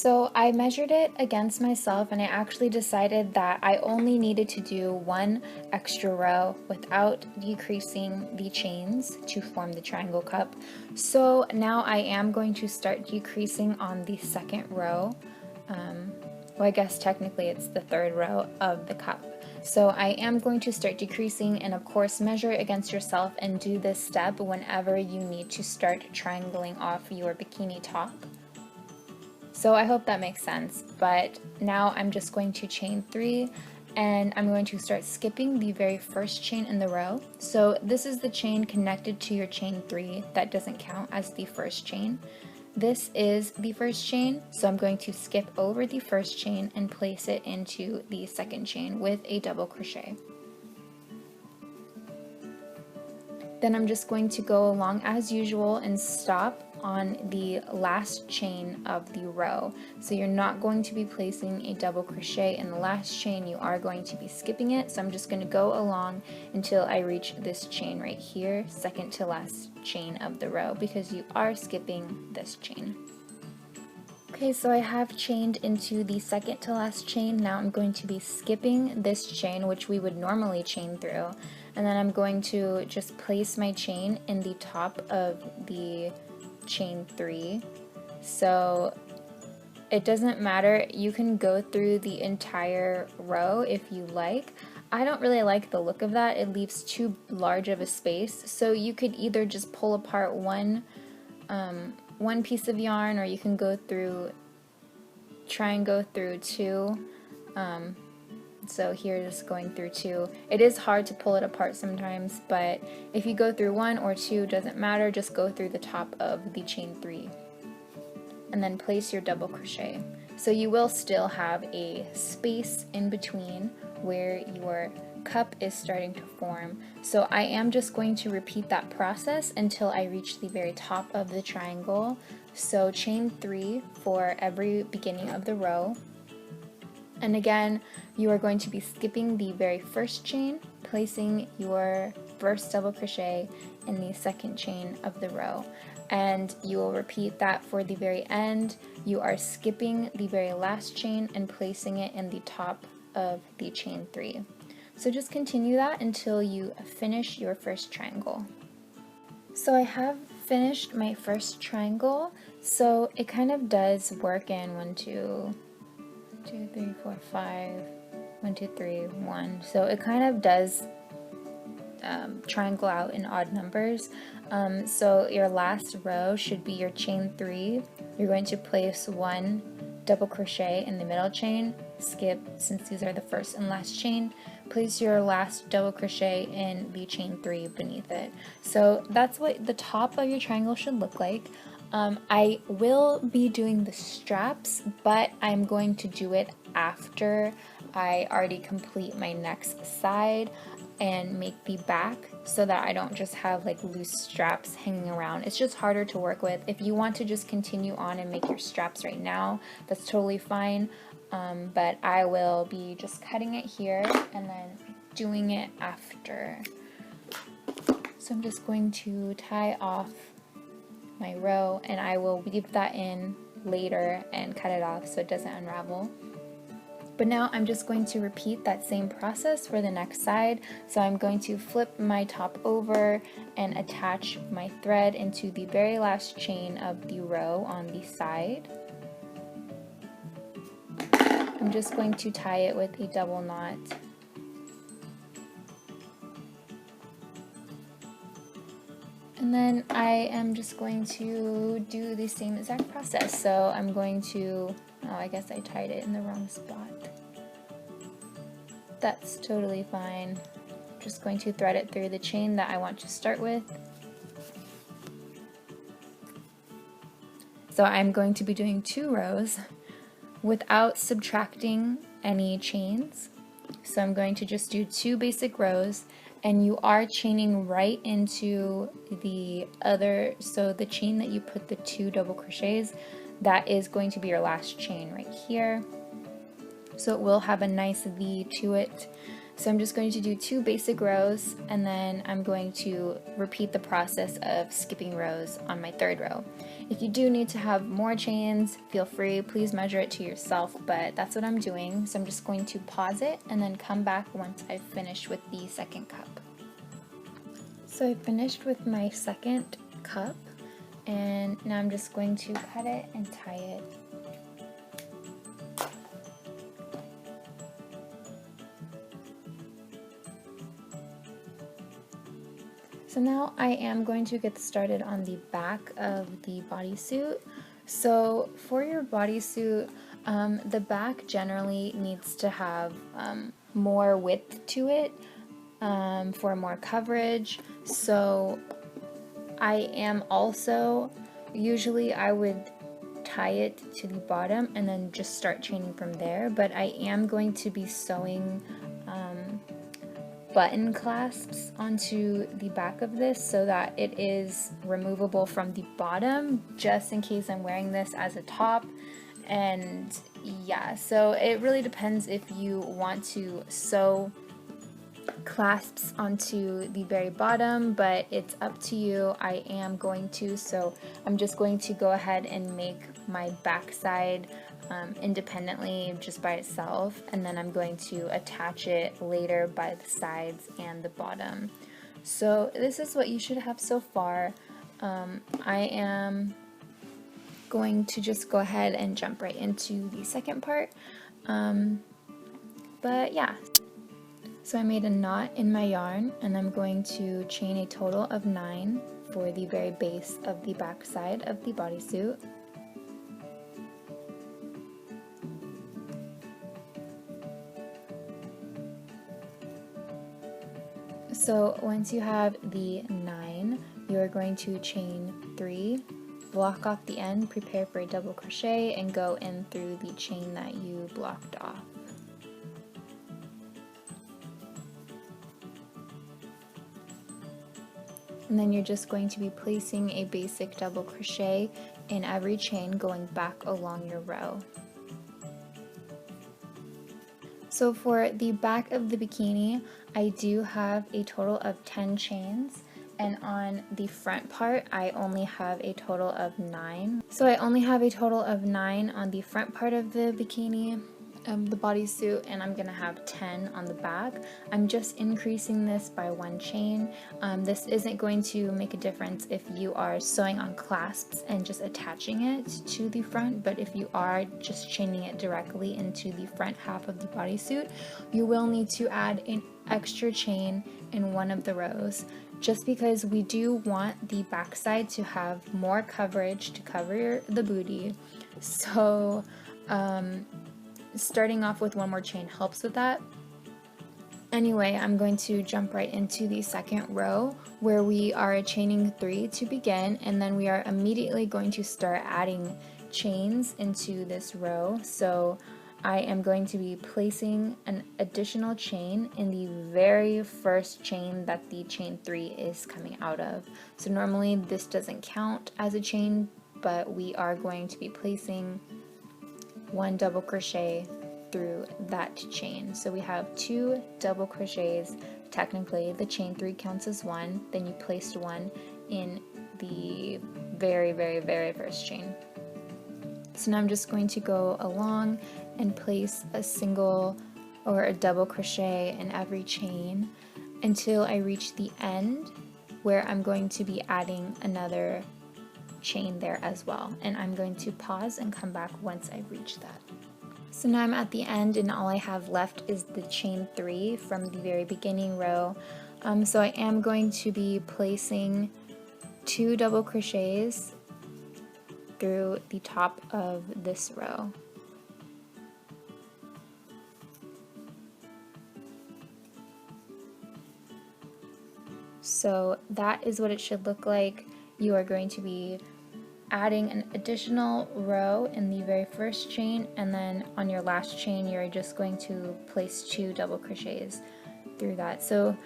So I measured it against myself and I actually decided that I only needed to do one extra row without decreasing the chains to form the triangle cup. So now I am going to start decreasing on the second row. Well, I guess technically it's the third row of the cup. So I am going to start decreasing, and of course measure against yourself and do this step whenever you need to start triangling off your bikini top. So I hope that makes sense, but now I'm just going to chain 3 and I'm going to start skipping the very first chain in the row. So this is the chain connected to your chain 3 that doesn't count as the first chain. This is the first chain, so I'm going to skip over the first chain and place it into the second chain with a double crochet. Then I'm just going to go along as usual and stop on the last chain of the row. So you're not going to be placing a double crochet in the last chain, you are going to be skipping it. So I'm just going to go along until I reach this chain right here, second to last chain of the row, because you are skipping this chain. Okay, so I have chained into the second to last chain. Now I'm going to be skipping this chain, which we would normally chain through, and then I'm going to just place my chain in the top of the chain 3. So it doesn't matter, you can go through the entire row if you like. I don't really like the look of that, it leaves too large of a space, so you could either just pull apart one piece of yarn, or you can try and go through 2. So here just going through 2. It is hard to pull it apart sometimes, but if you go through 1 or 2, doesn't matter, just go through the top of the chain 3 and then place your double crochet. So you will still have a space in between where your cup is starting to form. So I am just going to repeat that process until I reach the very top of the triangle. So chain 3 for every beginning of the row. And again, you are going to be skipping the very first chain, placing your first double crochet in the second chain of the row. And you will repeat that for the very end. You are skipping the very last chain and placing it in the top of the chain 3. So just continue that until you finish your first triangle. So I have finished my first triangle, so it kind of does work in 1, 2, 3, 4, 5, 1, 2, 3, 1. So it kind of does triangle out in odd numbers. So your last row should be your chain 3. You're going to place 1 double crochet in the middle chain, skip, since these are the first and last chain, place your last double crochet in the chain 3 beneath it. So that's what the top of your triangle should look like. I will be doing the straps, but I'm going to do it after I already complete my next side and make the back, so that I don't just have like loose straps hanging around. It's just harder to work with. If you want to just continue on and make your straps right now, that's totally fine, but I will be just cutting it here and then doing it after. So I'm just going to tie off my row, and I will weave that in later and cut it off so it doesn't unravel. But now I'm just going to repeat that same process for the next side. So I'm going to flip my top over and attach my thread into the very last chain of the row on the side. I'm just going to tie it with a double knot. And then I am just going to do the same exact process. So I'm going to, oh, I guess I tied it in the wrong spot. That's totally fine. Just going to thread it through the chain that I want to start with. So I'm going to be doing 2 rows without subtracting any chains. So I'm going to just do 2 basic rows, and you are chaining right into the other, so the chain that you put the 2 double crochets, that is going to be your last chain right here. So it will have a nice V to it. So I'm just going to do 2 basic rows, and then I'm going to repeat the process of skipping rows on my 3rd row. If you do need to have more chains, feel free, please measure it to yourself, but that's what I'm doing. So I'm just going to pause it and then come back once I've finished with the second cup. So I finished with my second cup, and now I'm just going to cut it and tie it. So now I am going to get started on the back of the bodysuit. So for your bodysuit, the back generally needs to have more width to it for more coverage. So I am also, usually I would tie it to the bottom and then just start chaining from there, but I am going to be sewing button clasps onto the back of this so that it is removable from the bottom, just in case I'm wearing this as a top. And yeah, so it really depends if you want to sew clasps onto the very bottom, but it's up to you. I am going to, so I'm just going to go ahead and make my back side independently just by itself, and then I'm going to attach it later by the sides and the bottom. So this is what you should have so far. I am going to just go ahead and jump right into the second part, but yeah. So I made a knot in my yarn, and I'm going to chain a total of 9 for the very base of the back side of the bodysuit. So once you have the 9, you're going to chain 3, block off the end, prepare for a double crochet, and go in through the chain that you blocked off. And then you're just going to be placing a basic double crochet in every chain going back along your row. So for the back of the bikini, I do have a total of 10 chains, and on the front part I only have a total of 9. So I only have a total of 9 on the front part of the bikini, the bodysuit, and I'm gonna have 10 on the back. I'm just increasing this by 1 chain. This isn't going to make a difference if you are sewing on clasps and just attaching it to the front, but if you are just chaining it directly into the front half of the bodysuit, you will need to add an extra chain in one of the rows, just because we do want the back side to have more coverage to cover the booty. So starting off with 1 more chain helps with that. Anyway, I'm going to jump right into the second row where we are chaining 3 to begin, and then we are immediately going to start adding chains into this row. So I am going to be placing an additional chain in the very first chain that the chain 3 is coming out of. So normally this doesn't count as a chain, but we are going to be placing 1 double crochet through that chain. So we have 2 double crochets. Technically the chain 3 counts as 1, then you placed 1 in the very first chain. So now I'm just going to go along and place a single or a double crochet in every chain until I reach the end, where I'm going to be adding another chain there as well, and I'm going to pause and come back once I reach that. So now I'm at the end, and all I have left is the chain 3 from the very beginning row. So I am going to be placing 2 double crochets through the top of this row. So that is what it should look like. You are going to be adding an additional row in the very first chain, and then on your last chain you're just going to place 2 double crochets through that. So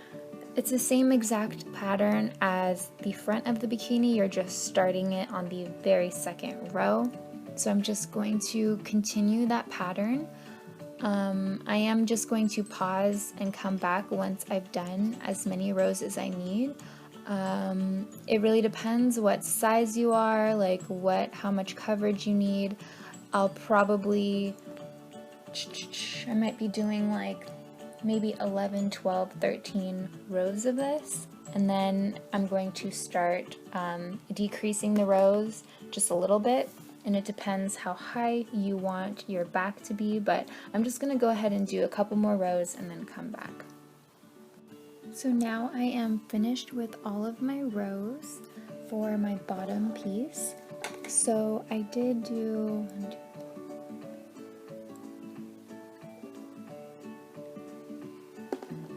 it's the same exact pattern as the front of the bikini, you're just starting it on the very second row. So I'm just going to continue that pattern. I am just going to pause and come back once I've done as many rows as I need. It really depends what size you are, like how much coverage you need. I'll probably, I might be doing like maybe 11, 12, 13 rows of this, and then I'm going to start decreasing the rows just a little bit, and it depends how high you want your back to be, but I'm just going to go ahead and do a couple more rows and then come back. So now I am finished with all of my rows for my bottom piece. So I did do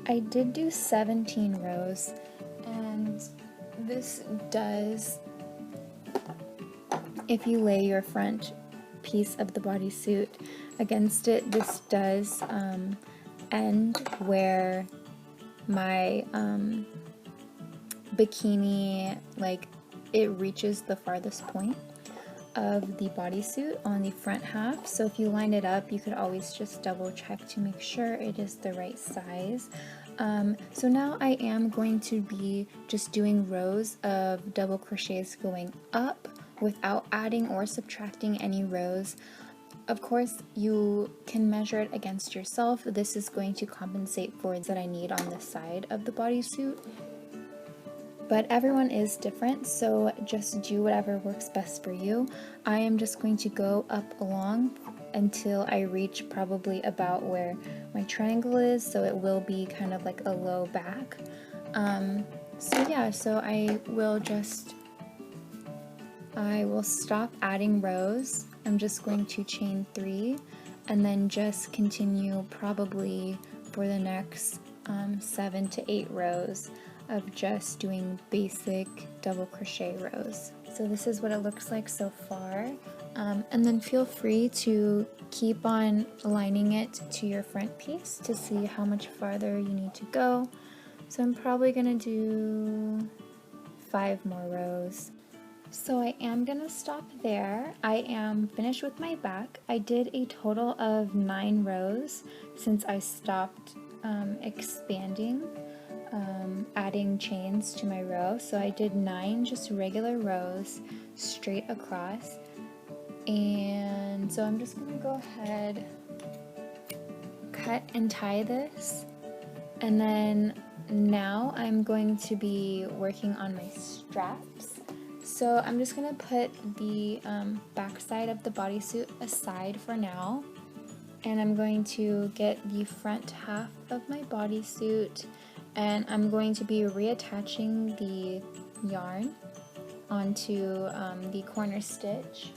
I did do 17 rows, and this does, if you lay your front piece of the bodysuit against it, this does end where my bikini, like, it reaches the farthest point of the bodysuit on the front half. So if you line it up, you could always just double check to make sure it is the right size. So now I am going to be just doing rows of double crochets going up without adding or subtracting any rows. Of course, you can measure it against yourself. This is going to compensate for that I need on the side of the bodysuit. But everyone is different, so just do whatever works best for you. I am just going to go up along until I reach probably about where my triangle is, so it will be kind of like a low back. So yeah, so I will stop adding rows. I'm just going to chain 3 and then just continue probably for the next 7 to 8 rows of just doing basic double crochet rows. So this is what it looks like so far, and then feel free to keep on aligning it to your front piece to see how much farther you need to go. So I'm probably gonna do 5 more rows. So I am gonna stop there. I am finished with my back. I did a total of 9 rows since I stopped expanding, adding chains to my row. So I did 9 just regular rows straight across. And so I'm just gonna go ahead, cut and tie this, and then now I'm going to be working on my straps. So I'm just gonna put the back side of the bodysuit aside for now, and I'm going to get the front half of my bodysuit, and I'm going to be reattaching the yarn onto the corner stitch.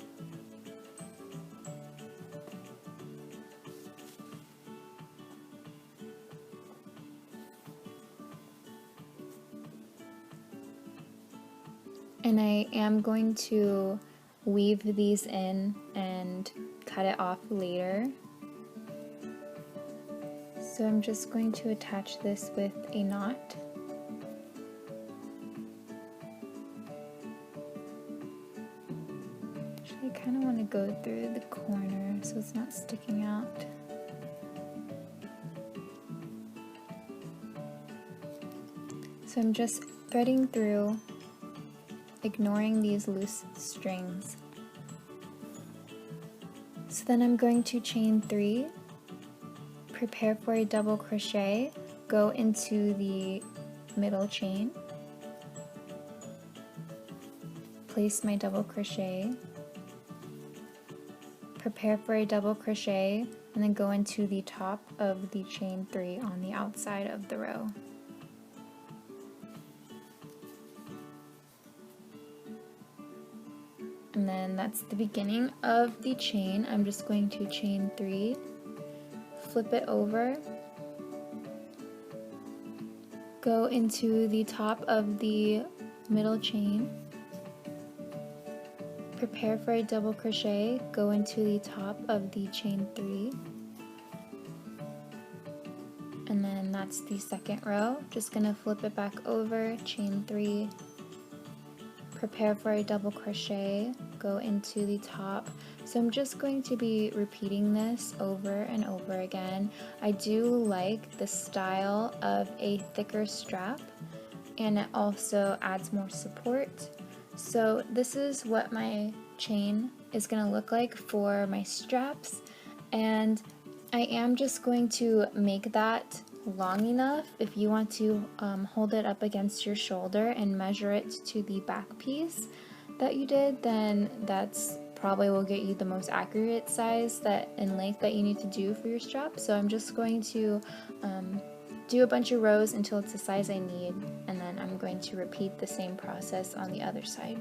And I am going to weave these in and cut it off later. So I'm just going to attach this with a knot. Actually, I kind of want to go through the corner so it's not sticking out. So I'm just threading through, ignoring these loose strings. So then I'm going to chain 3, prepare for a double crochet, go into the middle chain, place my double crochet, prepare for a double crochet, and then go into the top of the chain 3 on the outside of the row. And then that's the beginning of the chain. I'm just going to chain 3, flip it over, go into the top of the middle chain, prepare for a double crochet, go into the top of the chain 3, and then that's the second row. Just gonna flip it back over, chain 3, prepare for a double crochet, go into the top. So I'm just going to be repeating this over and over again. I do like the style of a thicker strap, and it also adds more support. So this is what my chain is going to look like for my straps, and I am just going to make that long enough. If you want to hold it up against your shoulder and measure it to the back piece that you did, then that's probably will get you the most accurate size that and length that you need to do for your strap. So I'm just going to do a bunch of rows until it's the size I need, and then I'm going to repeat the same process on the other side.